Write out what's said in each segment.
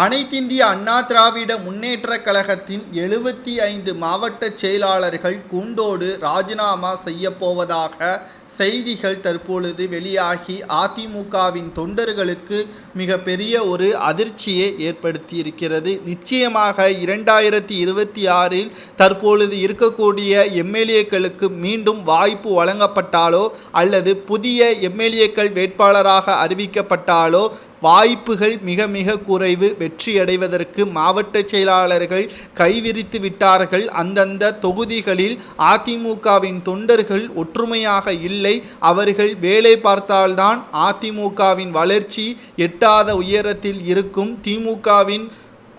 அனைத்திந்திய அண்ணா திராவிட முன்னேற்றக் கழகத்தின் 75 மாவட்ட செயலாளர்கள் கூண்டோடு ராஜினாமா செய்யப்போவதாக செய்திகள் தற்பொழுது வெளியாகி அதிமுகவின் தொண்டர்களுக்கு மிகப்பெரிய ஒரு அதிர்ச்சியை ஏற்படுத்தியிருக்கிறது. நிச்சயமாக 2026இல் தற்பொழுது இருக்கக்கூடிய எம்எல்ஏக்களுக்கு மீண்டும் வாய்ப்பு வழங்கப்பட்டாலோ அல்லது புதிய எம்எல்ஏக்கள் வேட்பாளராக அறிவிக்கப்பட்டாலோ வாய்ப்புகள் மிக மிக குறைவு. வெற்றியடைவதற்கு மாவட்ட செயலாளர்கள் கைவிரித்து விட்டார்கள். அந்தந்த தொகுதிகளில் அதிமுகவின் தொண்டர்கள் ஒற்றுமையாக இல்லை. அவர்கள் வேலை பார்த்தால்தான் அதிமுகவின் வளர்ச்சி எட்டாத உயரத்தில் இருக்கும். திமுகவின்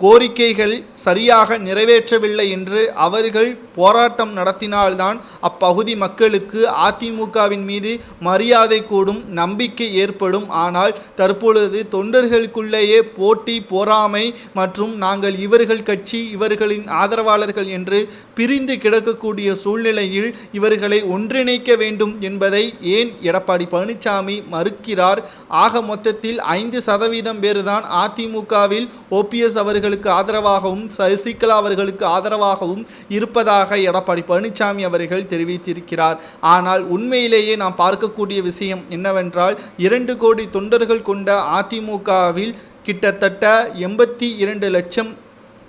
கோரிக்கைகள் சரியாக நிறைவேற்றவில்லை என்று அவர்கள் போராட்டம் நடத்தினால்தான் அப்பகுதி மக்களுக்கு அதிமுகவின் மீது மரியாதை கூடும், நம்பிக்கை ஏற்படும். ஆனால் தற்பொழுது தொண்டர்களுக்குள்ளேயே போட்டி, பொறாமை மற்றும் நாங்கள் இவர்கள் கட்சி, இவர்களின் ஆதரவாளர்கள் என்று பிரிந்து கிடக்கக்கூடிய சூழ்நிலையில் இவர்களை ஒன்றிணைக்க வேண்டும் என்பதை ஏன் எடப்பாடி பழனிசாமி மறுக்கிறார்? ஆக மொத்தத்தில் 5% பேர்தான் அதிமுகவில் ஓபிஎஸ் அவர்களுக்கு ஆதரவாகவும் சசிகலா அவர்களுக்கு ஆதரவாகவும் இருப்பதாக எடப்பாடி பழனிசாமி அவர்கள் தெரிவித்திருக்கிறார். ஆனால் உண்மையிலேயே நாம் பார்க்கக்கூடிய விஷயம் என்னவென்றால் 2 கோடி தொண்டர்கள் கொண்ட அதிமுகவில் கிட்டத்தட்ட 82 லட்சம்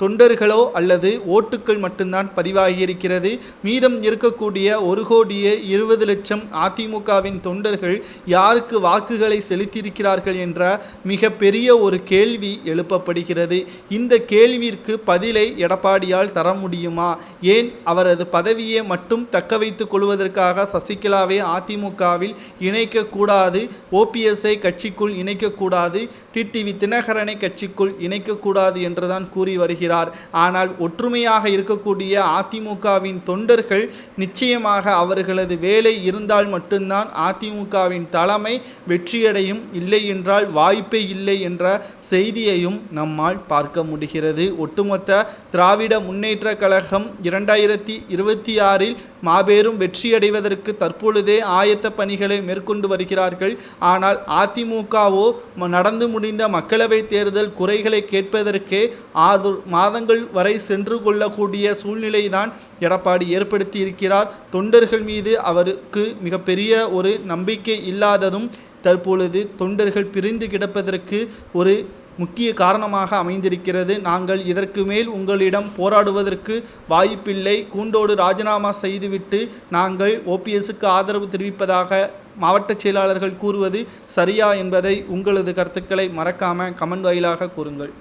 தொண்டர்களோ அல்லது ஓட்டுக்கள் மட்டும்தான் பதிவாகியிருக்கிறது. மீதம் இருக்கக்கூடிய 1,20,00,000 அதிமுகவின் தொண்டர்கள் யாருக்கு வாக்குகளை செலுத்தியிருக்கிறார்கள் என்ற மிகப்பெரிய ஒரு கேள்வி எழுப்பப்படுகிறது. இந்த கேள்விற்கு பதிலை எடப்பாடியால் தர முடியுமா? ஏன் அவரது பதவியை மட்டும் தக்க வைத்துக் கொள்வதற்காக சசிகலாவை அதிமுகவில் இணைக்கக்கூடாது, ஓபிஎஸ்ஐ கட்சிக்குள் இணைக்கக்கூடாது, டிடிவி தினகரனை கட்சிக்குள் இணைக்கக்கூடாது என்றுதான் கூறி வருகிறார். ஆனால் ஒற்றுமையாக இருக்கக்கூடிய அதிமுகவின் தொண்டர்கள் நிச்சயமாக அவர்களது வேலை இருந்தால் மட்டும்தான் அதிமுகவின் தலைமை வெற்றியடையும், இல்லை என்றால் வாய்ப்பே இல்லை என்ற செய்தியையும் நம்மால் பார்க்க முடிகிறது. ஒட்டுமொத்த திராவிட முன்னேற்ற கழகம் 2026இல் மாபெரும் வெற்றியடைவதற்கு தற்பொழுதே ஆயத்த பணிகளை மேற்கொண்டு வருகிறார்கள். ஆனால் அதிமுகவோ நடந்து முடிந்த மக்களவை தேர்தல் குறைகளை கேட்பதற்கே 6 மாதங்கள் வரை சென்று கொள்ளக்கூடிய சூழ்நிலைதான் எடப்பாடி ஏற்படுத்தி இருக்கிறார். தொண்டர்கள் மீது அவருக்கு மிகப்பெரிய ஒரு நம்பிக்கை இல்லாததும் தற்பொழுது தொண்டர்கள் பிரிந்து கிடப்பதற்கு ஒரு முக்கிய காரணமாக அமைந்திருக்கிறது. நாங்கள் இதற்கு மேல் உங்களிடம் போராடுவதற்கு வாய்ப்பில்லை, கூண்டோடு ராஜினாமா செய்துவிட்டு நாங்கள் ஓபிஎஸ்க்கு ஆதரவு தெரிவிப்பதாக மாவட்ட செயலாளர்கள் கூறுவது சரியா என்பதை உங்களது கருத்துக்களை மறக்காமல் கமெண்ட் வாயிலாக கூறுங்கள்.